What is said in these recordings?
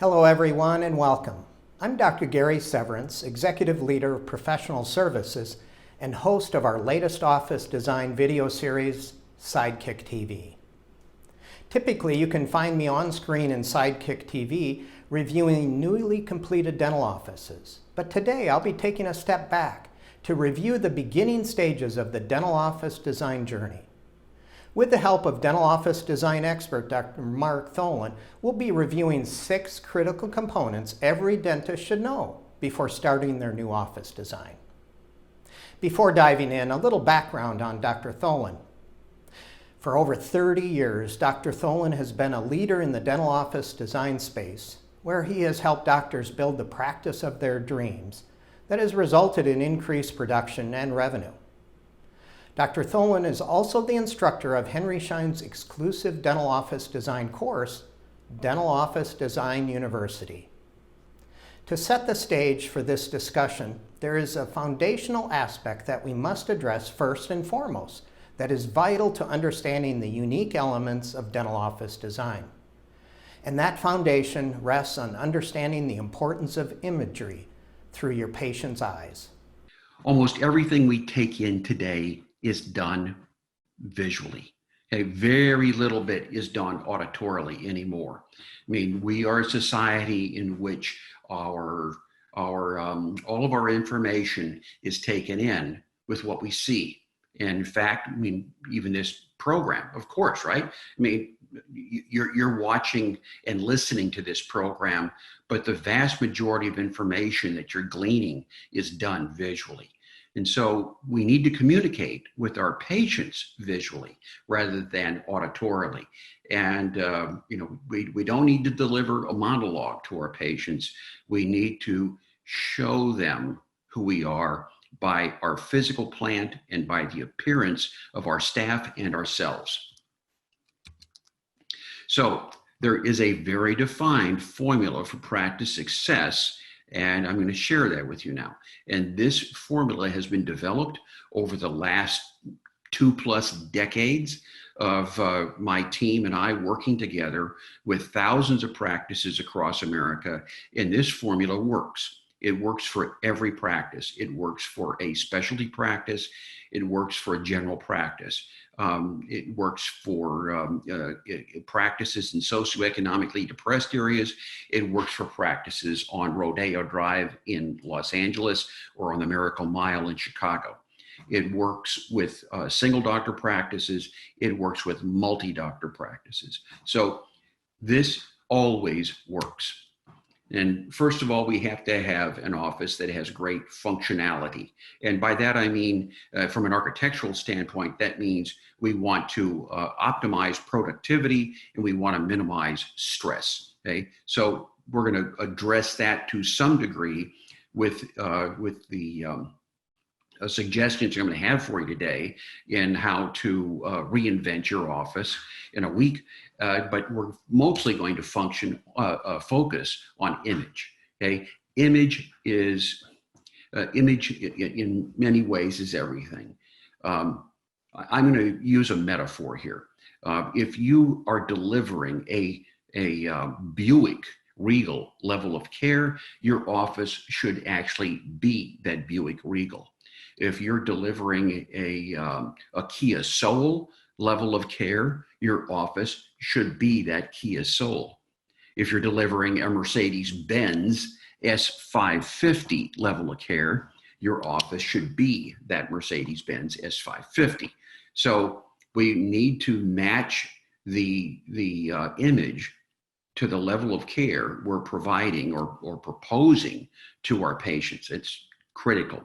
Hello everyone and welcome. I'm Dr. Gary Severance, Executive Leader of Professional Services and host of our latest office design video series, Sidekick TV. Typically, you can find me on screen in Sidekick TV reviewing newly completed dental offices. But today I'll be taking a step back to review the beginning stages of the dental office design journey. With the help of dental office design expert Dr. Mark Tholen, we'll be reviewing 6 critical components every dentist should know before starting their new office design. Before diving in, a little background on Dr. Tholen. For over 30 years, Dr. Tholen has been a leader in the dental office design space, where he has helped doctors build the practice of their dreams that has resulted in increased production and revenue. Dr. Tholen is also the instructor of Henry Schein's exclusive dental office design course, Dental Office Design University. To set the stage for this discussion, there is a foundational aspect that we must address first and foremost that is vital to understanding the unique elements of dental office design. And that foundation rests on understanding the importance of imagery through your patient's eyes. Almost everything we take in today is done visually. Okay, very little bit is done auditorily anymore. I mean, we are a society in which all of our information is taken in with what we see. And in fact, I mean, even this program, of course, right? I mean, you're watching and listening to this program, but the vast majority of information that you're gleaning is done visually. And so we need to communicate with our patients visually rather than auditorily. And, we don't need to deliver a monologue to our patients. We need to show them who we are by our physical plant and by the appearance of our staff and ourselves. So there is a very defined formula for practice success, and I'm going to share that with you now. And this formula has been developed over the last 2+ decades of my team and I working together with thousands of practices across America. And this formula works. It works for every practice. It works for a specialty practice. It works for a general practice. It works for practices in socioeconomically depressed areas. It works for practices on Rodeo Drive in Los Angeles or on the Miracle Mile in Chicago. It works with single doctor practices. It works with multi-doctor practices. So this always works. And first of all, we have to have an office that has great functionality. And by that, I mean, from an architectural standpoint, that means we want to optimize productivity and we want to minimize stress. Okay, so we're going to address that to some degree with the suggestions I'm going to have for you today in how to reinvent your office in a week. But we're mostly going to focus on image. Okay, image in many ways is everything. I'm going to use a metaphor here. If you are delivering a Buick Regal level of care, your office should actually be that Buick Regal. If you're delivering a Kia Soul level of care, your office should be that Kia Soul. If you're delivering a Mercedes-Benz S550 level of care, your office should be that Mercedes-Benz S550. So we need to match the image to the level of care we're providing or proposing to our patients. It's critical.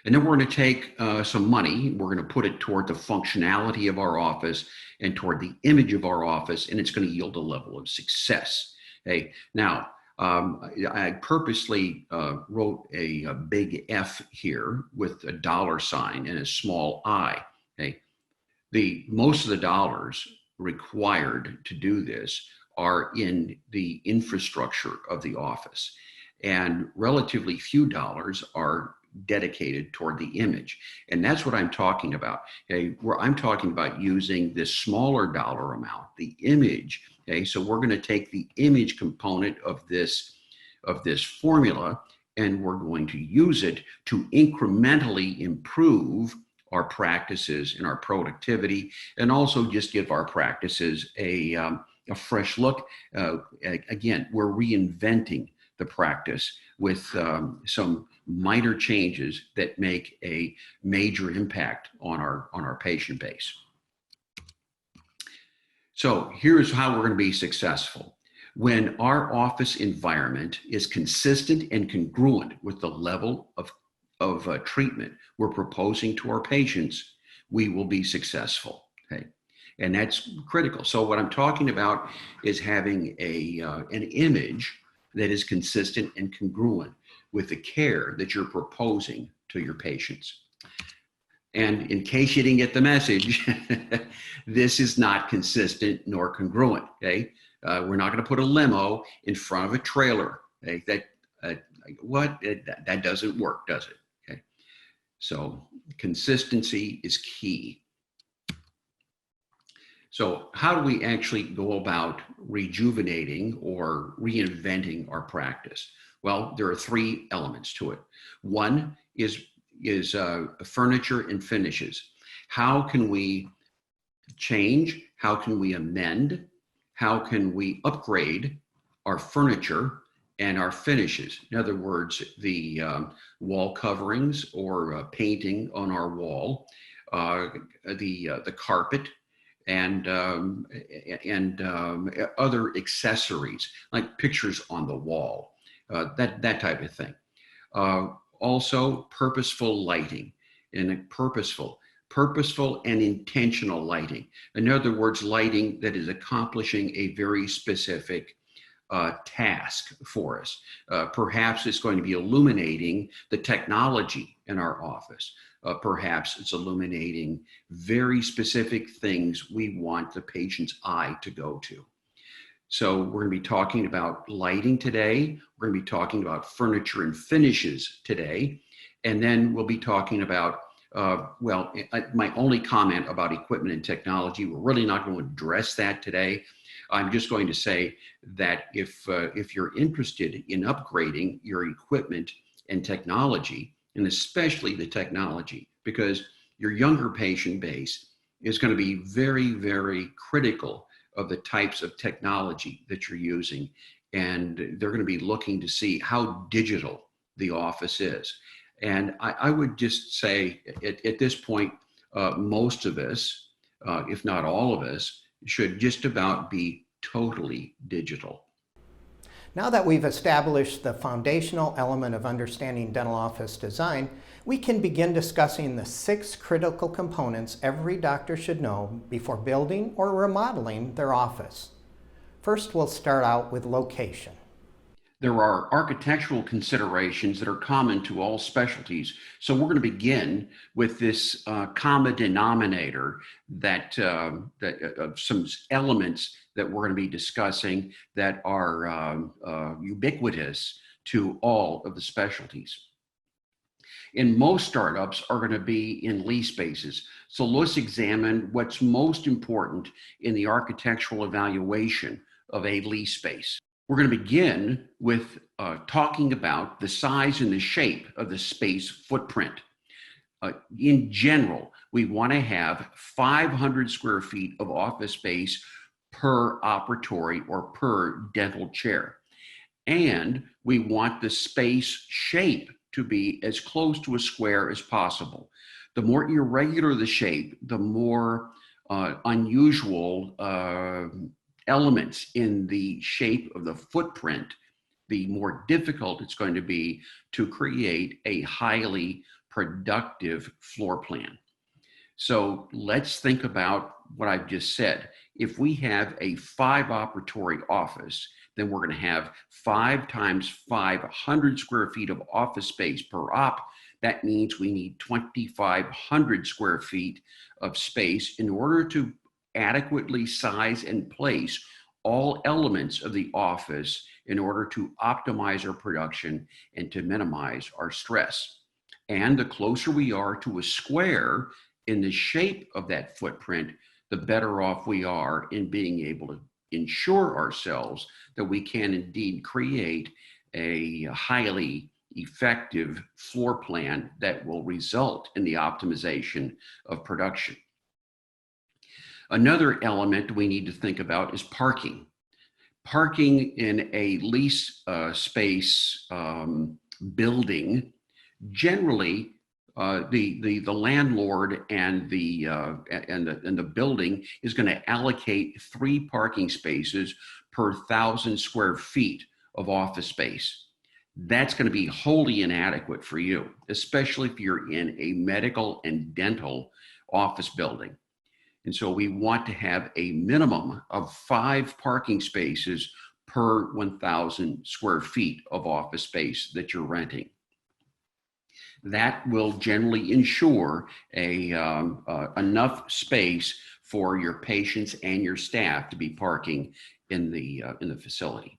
And then we're going to take some money, we're going to put it toward the functionality of our office and toward the image of our office, and it's going to yield a level of success. Okay. Now, I purposely wrote a big F here with a $sign and a small I. Okay. Most of the dollars required to do this are in the infrastructure of the office, and relatively few dollars are dedicated toward the image. And that's what I'm talking about. Okay, where I'm talking about using this smaller dollar amount, the image. Okay, so we're going to take the image component of this formula, and we're going to use it to incrementally improve our practices and our productivity, and also just give our practices a fresh look. Again, we're reinventing the practice with some minor changes that make a major impact on our patient base. So here's how we're going to be successful. When our office environment is consistent and congruent with the level of treatment we're proposing to our patients, we will be successful. Okay, and that's critical. So what I'm talking about is having an image that is consistent and congruent with the care that you're proposing to your patients. And in case you didn't get the message, this is not consistent nor congruent. Okay, we're not going to put a limo in front of a trailer. Okay? That doesn't work, does it? Okay, so consistency is key. So how do we actually go about rejuvenating or reinventing our practice? Well, there are three elements to it. One is furniture and finishes. How can we change? How can we amend? How can we upgrade our furniture and our finishes? In other words, the wall coverings or painting on our wall, the carpet, and other accessories like pictures on the wall, that type of thing. Also, purposeful lighting, and purposeful and intentional lighting. In other words, lighting that is accomplishing a very specific task for us. Perhaps it's going to be illuminating the technology in our office. Perhaps it's illuminating very specific things we want the patient's eye to go to. So we're going to be talking about lighting today. We're going to be talking about furniture and finishes today. And then we'll be talking about, my only comment about equipment and technology, we're really not going to address that today. I'm just going to say that if you're interested in upgrading your equipment and technology, and especially the technology, because your younger patient base is going to be very, very critical of the types of technology that you're using. And they're going to be looking to see how digital the office is. And I would just say at this point, most of us, if not all of us, should just about be totally digital. Now that we've established the foundational element of understanding dental office design, we can begin discussing the 6 critical components every doctor should know before building or remodeling their office. First, we'll start out with location. There are architectural considerations that are common to all specialties. So we're going to begin with this common denominator that of some elements that we're going to be discussing that are ubiquitous to all of the specialties. And most startups are going to be in lease spaces. So let's examine what's most important in the architectural evaluation of a lease space. We're going to begin with talking about the size and the shape of the space footprint. In general, we want to have 500 square feet of office space per operatory or per dental chair. And we want the space shape to be as close to a square as possible. The more irregular the shape, the more unusual elements in the shape of the footprint, the more difficult it's going to be to create a highly productive floor plan. So let's think about what I've just said. If we have a 5-operatory office, then we're going to have 5 times 500 square feet of office space per op. That means we need 2,500 square feet of space in order to adequately size and place all elements of the office in order to optimize our production and to minimize our stress. And the closer we are to a square in the shape of that footprint, the better off we are in being able to ensure ourselves that we can indeed create a highly effective floor plan that will result in the optimization of production. Another element we need to think about is parking. Parking in a lease space building, generally the landlord and the building is going to allocate 3 parking spaces per 1,000 square feet of office space. That's going to be wholly inadequate for you, especially if you're in a medical and dental office building. And so we want to have a minimum of 5 parking spaces per 1,000 square feet of office space that you're renting. That will generally ensure enough space for your patients and your staff to be parking in the facility.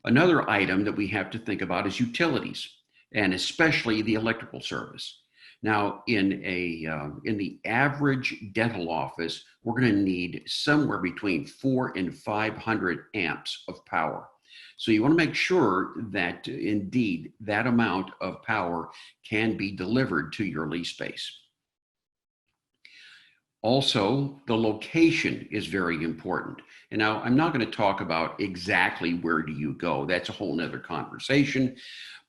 Another item that we have to think about is utilities, and especially the electrical service. Now, in the average dental office, we're going to need somewhere between 400 and 500 amps of power. So you want to make sure that indeed that amount of power can be delivered to your lease space. Also, the location is very important. And now I'm not going to talk about exactly where do you go. That's a whole nother conversation.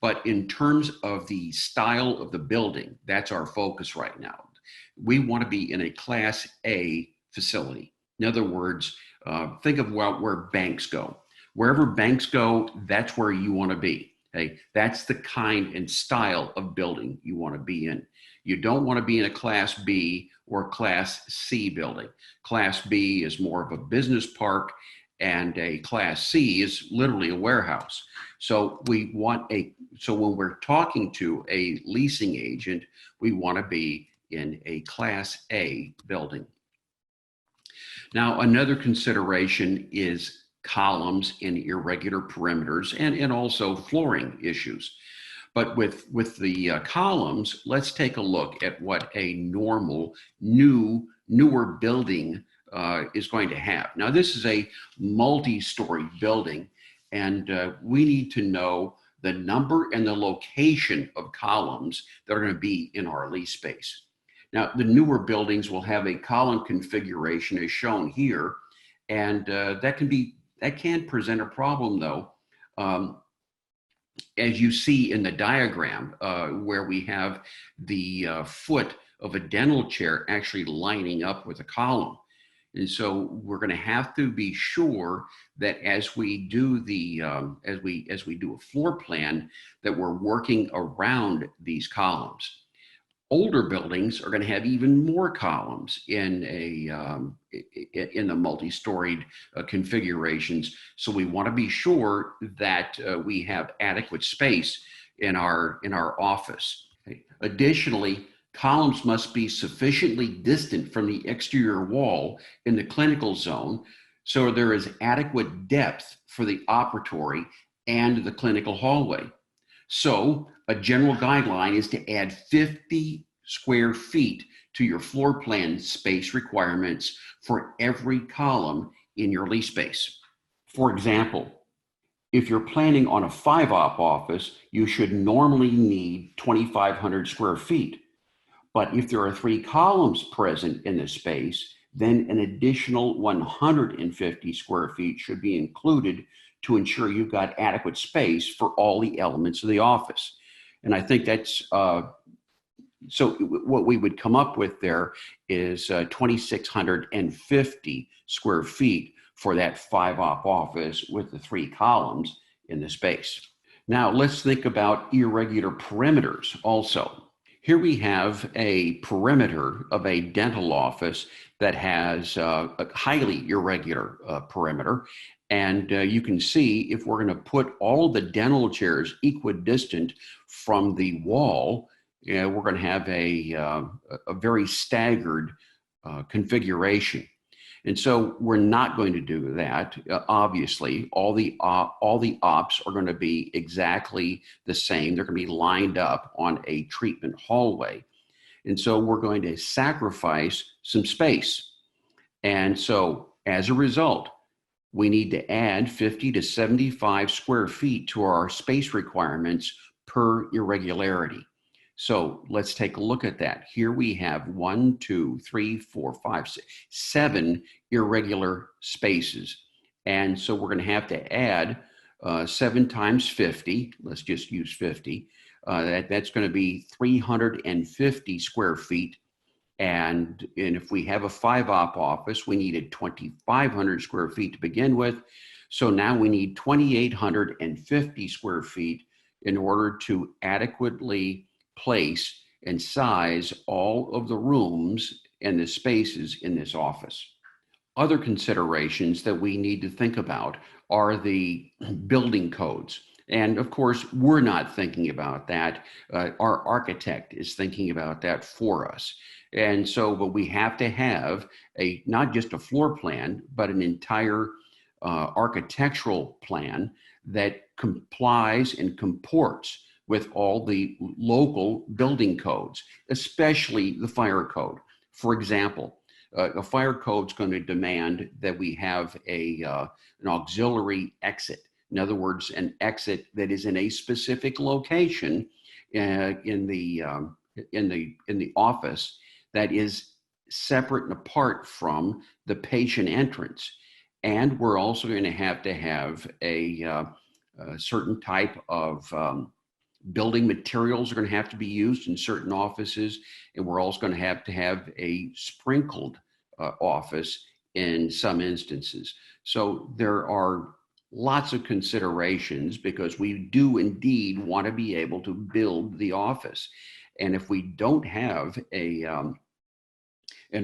But in terms of the style of the building, that's our focus right now. We want to be in a Class A facility. In other words, think of where banks go. Wherever banks go, that's where you want to be. Okay? That's the kind and style of building you want to be in. You don't want to be in a Class B or Class C building. Class B is more of a business park, and a Class C is literally a warehouse. So when we're talking to a leasing agent, we want to be in a Class A building. Now, another consideration is columns in irregular perimeters and also flooring issues. But with the columns, let's take a look at what a normal, newer building is going to have. Now, this is a multi-story building, and we need to know the number and the location of columns that are going to be in our lease space. Now, the newer buildings will have a column configuration as shown here, and that can present a problem though. As you see in the diagram, where we have the foot of a dental chair actually lining up with a column. And so we're going to have to be sure that as we do as we do a floor plan, that we're working around these columns. Older buildings are going to have even more columns in the multi-storied configurations. So we want to be sure that we have adequate space in our office. Okay. Additionally, columns must be sufficiently distant from the exterior wall in the clinical zone so there is adequate depth for the operatory and the clinical hallway. So a general guideline is to add 50 square feet to your floor plan space requirements for every column in your lease space. For example, if you're planning on a 5-op office, you should normally need 2,500 square feet. But if there are 3 columns present in the space, then an additional 150 square feet should be included to ensure you've got adequate space for all the elements of the office. And I think that's, so what we would come up with there is 2,650 square feet for that 5-op office with the 3 columns in the space. Now let's think about irregular perimeters also. Here we have a perimeter of a dental office that has a highly irregular perimeter. And you can see if we're going to put all the dental chairs equidistant from the wall, we're going to have a very staggered configuration. And so we're not going to do that. Obviously, all the ops are going to be exactly the same. They're going to be lined up on a treatment hallway. And so we're going to sacrifice some space. And so as a result, we need to add 50 to 75 square feet to our space requirements per irregularity. So let's take a look at that. Here we have 1, 2, 3, 4, 5, 6, 7 irregular spaces. And so we're going to add 7 times 50. Let's just use 50. That's going to be 350 square feet. And if we have a 5-op office, we needed 2,500 square feet to begin with. So now we need 2,850 square feet in order to adequately place and size all of the rooms and the spaces in this office. Other considerations that we need to think about are the building codes. And of course, we're not thinking about that. Our architect is thinking about that for us. And so, but we have to have not just a floor plan, but an entire architectural plan that complies and comports with all the local building codes, especially the fire code. For example, a fire code is going to demand that we have an auxiliary exit. In other words, an exit that is in a specific location in the office that is separate and apart from the patient entrance. And we're also going to have a certain type of building materials are going to have to be used in certain offices. And we're also going to have a sprinkled office in some instances. So there are lots of considerations because we do indeed want to be able to build the office. And if we don't have an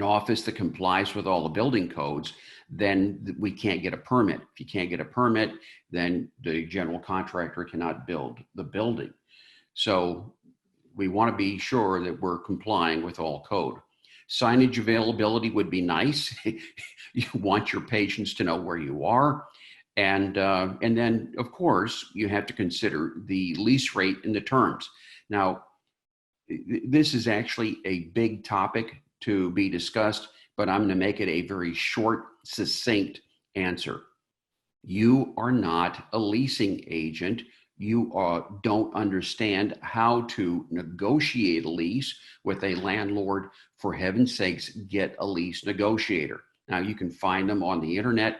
office that complies with all the building codes, then we can't get a permit. If you can't get a permit, then the general contractor cannot build the building. So we want to be sure that we're complying with all code. Signage availability would be nice. You want your patients to know where you are. And then, of course, you have to consider the lease rate and the terms. Now, this is actually a big topic to be discussed, but I'm going to make it a very short, succinct answer. You are not a leasing agent. You don't understand how to negotiate a lease with a landlord. For heaven's sakes, get a lease negotiator. Now, you can find them on the internet.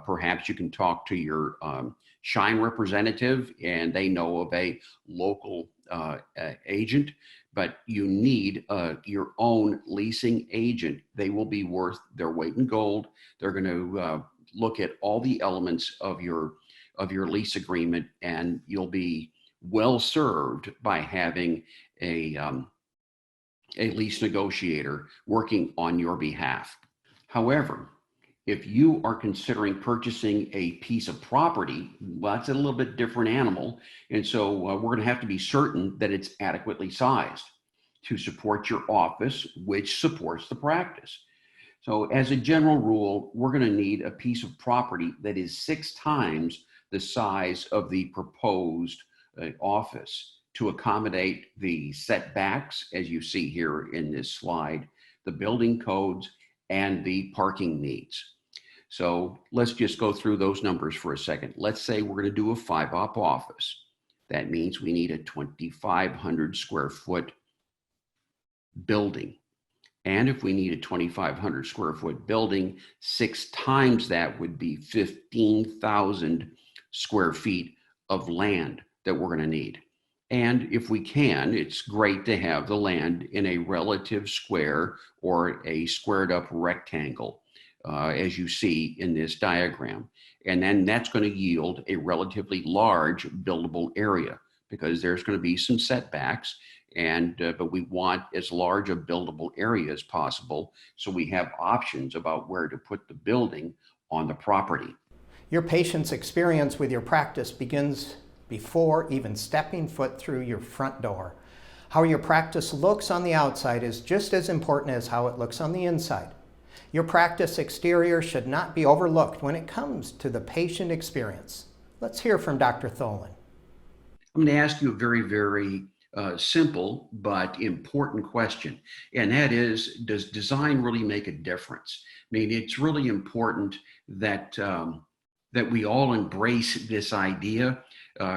Perhaps you can talk to your Schein representative and they know of a local agent, but you need your own leasing agent. They will be worth their weight in gold. They're going to look at all the elements of your lease agreement, and you'll be well served by having a lease negotiator working on your behalf. However, if you are considering purchasing a piece of property, well, that's a little bit different animal. And so we're going to have to be certain that it's adequately sized to support your office, which supports the practice. So as a general rule, we're going to need a piece of property that is 6 times the size of the proposed office to accommodate the setbacks, as you see here in this slide, the building codes, and the parking needs. So let's just go through those numbers for a second. Let's say we're going to do a 5-op office. That means we need a 2,500 square foot building. And if we need a 2,500 square foot building, 6 times that would be 15,000 square feet of land that we're going to need. And if we can, it's great to have the land in a relative square or a squared up rectangle, as you see in this diagram. And then that's going to yield a relatively large buildable area because there's going to be some setbacks, but we want as large a buildable area as possible so we have options about where to put the building on the property. Your patient's experience with your practice begins before even stepping foot through your front door. How your practice looks on the outside is just as important as how it looks on the inside. Your practice exterior should not be overlooked when it comes to the patient experience. Let's hear from Dr. Tholen. I'm going to ask you a very, very simple but important question, and that is, does design really make a difference? I mean, it's really important that that we all embrace this idea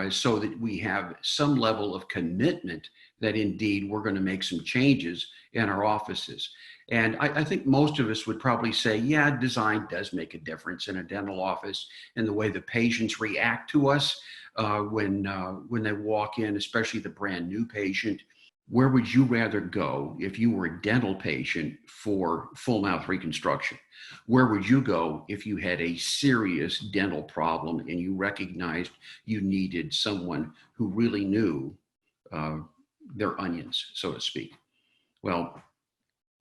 so that we have some level of commitment that indeed we're going to make some changes in our offices. And I think most of us would probably say, yeah, design does make a difference in a dental office and the way the patients react to us when they walk in, especially the brand new patient. Where would you rather go if you were a dental patient for full mouth reconstruction? Where would you go if you had a serious dental problem and you recognized you needed someone who really knew their onions, so to speak? Well,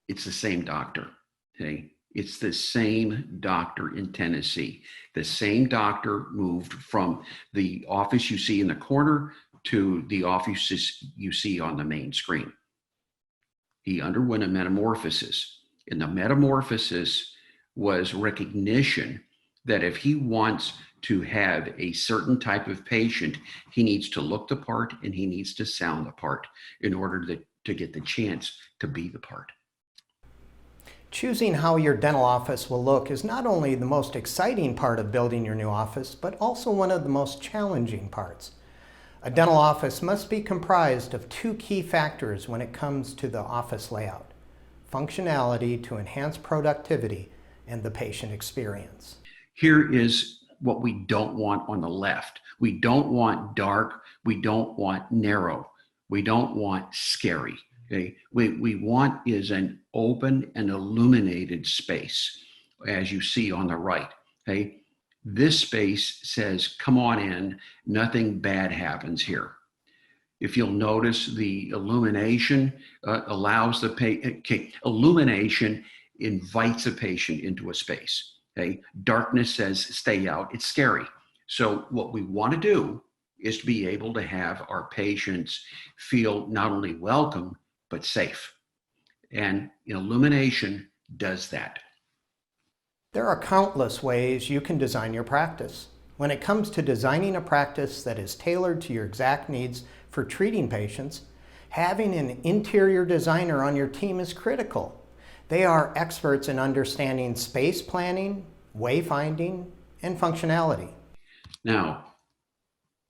it's the same doctor, okay? It's the same doctor in Tennessee. The same doctor moved from the office you see in the corner to the offices you see on the main screen. He underwent a metamorphosis, and the metamorphosis was recognition that if he wants to have a certain type of patient, he needs to look the part and he needs to sound the part in order to get the chance to be the part. Choosing how your dental office will look is not only the most exciting part of building your new office, but also one of the most challenging parts. A dental office must be comprised of two key factors when it comes to the office layout: functionality to enhance productivity and the patient experience. Here is what we don't want on the left. We don't want dark. We don't want narrow. We don't want scary. Okay? We want is an open and illuminated space, as you see on the right. Okay? This space says, come on in, nothing bad happens here. If you'll notice, the illumination allows the patient, illumination invites a patient into a space. Okay? Darkness says, stay out, it's scary. So what we want to do is to be able to have our patients feel not only welcome, but safe. And illumination does that. There are countless ways you can design your practice. When it comes to designing a practice that is tailored to your exact needs for treating patients, having an interior designer on your team is critical. They are experts in understanding space planning, wayfinding, and functionality. Now,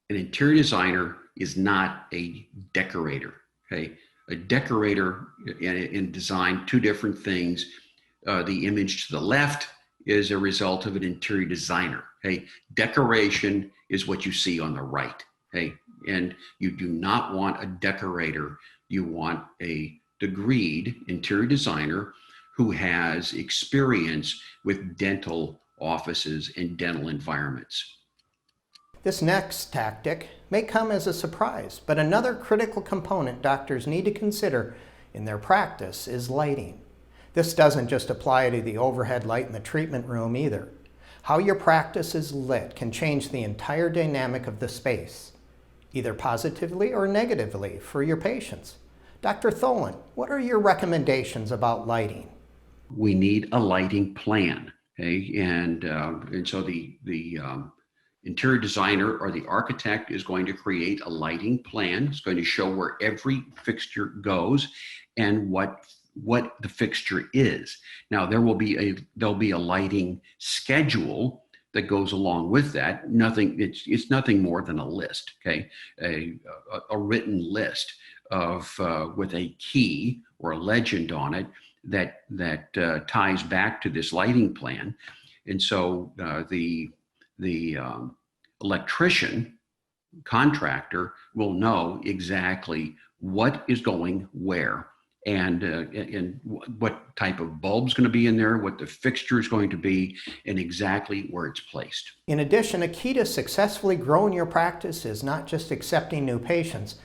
an interior designer is not a decorator, okay? A decorator in design, two different things. The image to the left is a result of an interior designer. Okay, decoration is what you see on the right. Okay, and you do not want a decorator. You want a degreed interior designer who has experience with dental offices and dental environments. This next tactic may come as a surprise, but another critical component doctors need to consider in their practice is lighting. This doesn't just apply to the overhead light in the treatment room either. How your practice is lit can change the entire dynamic of the space, either positively or negatively for your patients. Dr. Tholen, what are your recommendations about lighting? We need a lighting plan, okay? And so the interior designer or the architect is going to create a lighting plan. It's going to show where every fixture goes and what the fixture is. Now there'll be a lighting schedule that goes along with that. It's nothing more than a list, okay? A written list of with a key or a legend on it that ties back to this lighting plan. And so the electrician contractor will know exactly what is going where and what type of bulb's going to be in there, what the fixture is going to be, and exactly where it's placed. In addition, a key to successfully growing your practice is not just accepting new patients,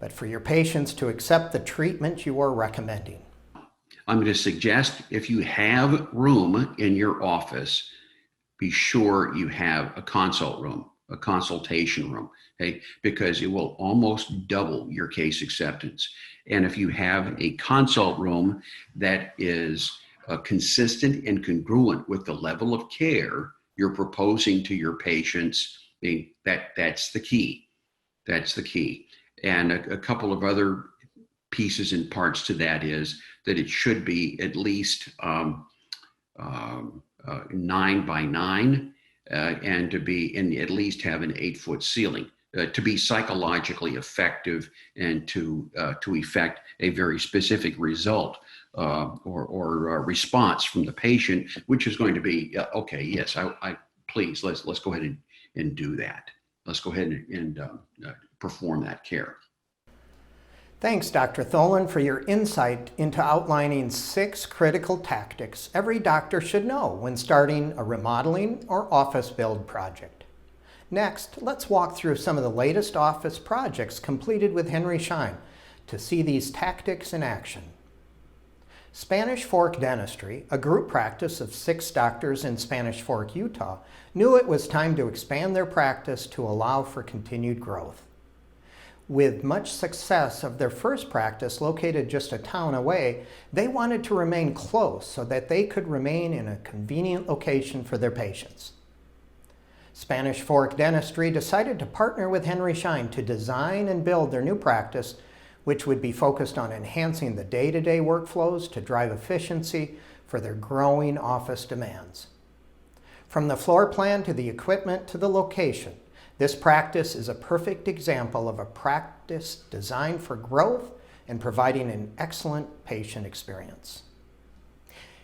but for your patients to accept the treatment you are recommending. I'm going to suggest, if you have room in your office, be sure you have a consult room, a consultation room, okay? Because it will almost double your case acceptance. And if you have a consult room that is consistent and congruent with the level of care you're proposing to your patients. That's the key. That's the key. And a couple of other pieces and parts to that is that it should be at least 9 by 9, and at least have an 8-foot ceiling to be psychologically effective and to effect a very specific result or response from the patient, which is going to be okay. Yes, I please let's go ahead and do that. Let's go ahead and perform that care. Thanks, Dr. Tholen, for your insight into outlining 6 critical tactics every doctor should know when starting a remodeling or office build project. Next, let's walk through some of the latest office projects completed with Henry Schein to see these tactics in action. Spanish Fork Dentistry, a group practice of 6 doctors in Spanish Fork, Utah, knew it was time to expand their practice to allow for continued growth. With much success of their first practice located just a town away, they wanted to remain close so that they could remain in a convenient location for their patients. Spanish Fork Dentistry decided to partner with Henry Schein to design and build their new practice, which would be focused on enhancing the day-to-day workflows to drive efficiency for their growing office demands. From the floor plan to the equipment to the location, this practice is a perfect example of a practice designed for growth and providing an excellent patient experience.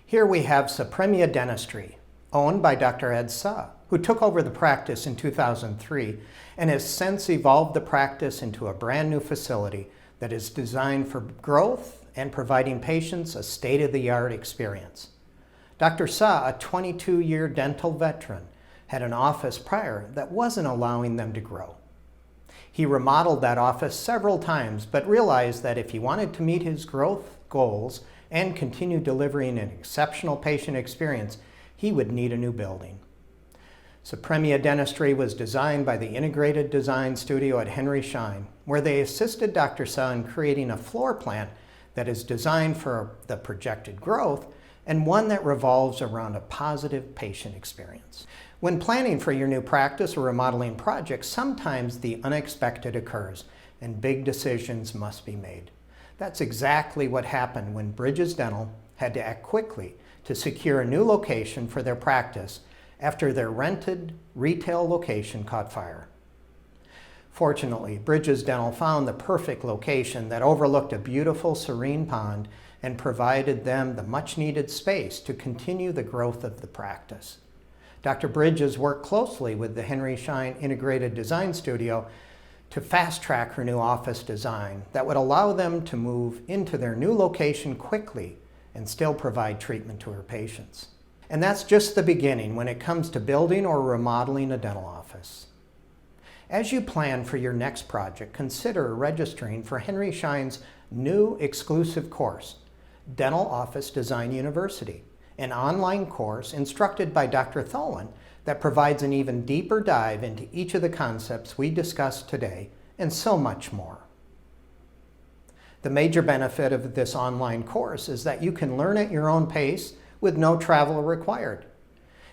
Here we have Supremia Dentistry, owned by Dr. Ed Suh, who took over the practice in 2003 and has since evolved the practice into a brand new facility that is designed for growth and providing patients a state-of-the-art experience. Dr. Suh, a 22-year dental veteran, had an office prior that wasn't allowing them to grow. He remodeled that office several times, but realized that if he wanted to meet his growth goals and continue delivering an exceptional patient experience, he would need a new building. Supremia Dentistry was designed by the Integrated Design Studio at Henry Schein, where they assisted Dr. Suh in creating a floor plan that is designed for the projected growth and one that revolves around a positive patient experience. When planning for your new practice or remodeling project, sometimes the unexpected occurs and big decisions must be made. That's exactly what happened when Bridges Dental had to act quickly to secure a new location for their practice after their rented retail location caught fire. Fortunately, Bridges Dental found the perfect location that overlooked a beautiful, serene pond and provided them the much-needed space to continue the growth of the practice. Dr. Bridges worked closely with the Henry Schein Integrated Design Studio to fast-track her new office design that would allow them to move into their new location quickly and still provide treatment to her patients. And that's just the beginning when it comes to building or remodeling a dental office. As you plan for your next project, consider registering for Henry Schein's new exclusive course, Dental Office Design University, an online course instructed by Dr. Tholen that provides an even deeper dive into each of the concepts we discussed today and so much more. The major benefit of this online course is that you can learn at your own pace with no travel required.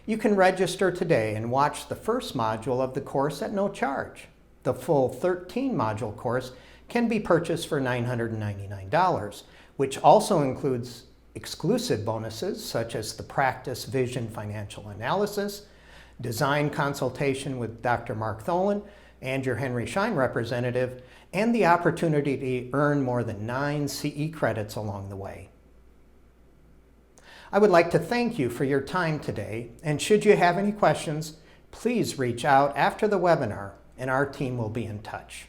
You can register today and watch the first module of the course at no charge. The full 13-module course can be purchased for $999, which also includes exclusive bonuses such as the Practice Vision Financial Analysis, design consultation with Dr. Mark Tholen and your Henry Schein representative, and the opportunity to earn more than 9 CE credits along the way. I would like to thank you for your time today, and should you have any questions, please reach out after the webinar and our team will be in touch.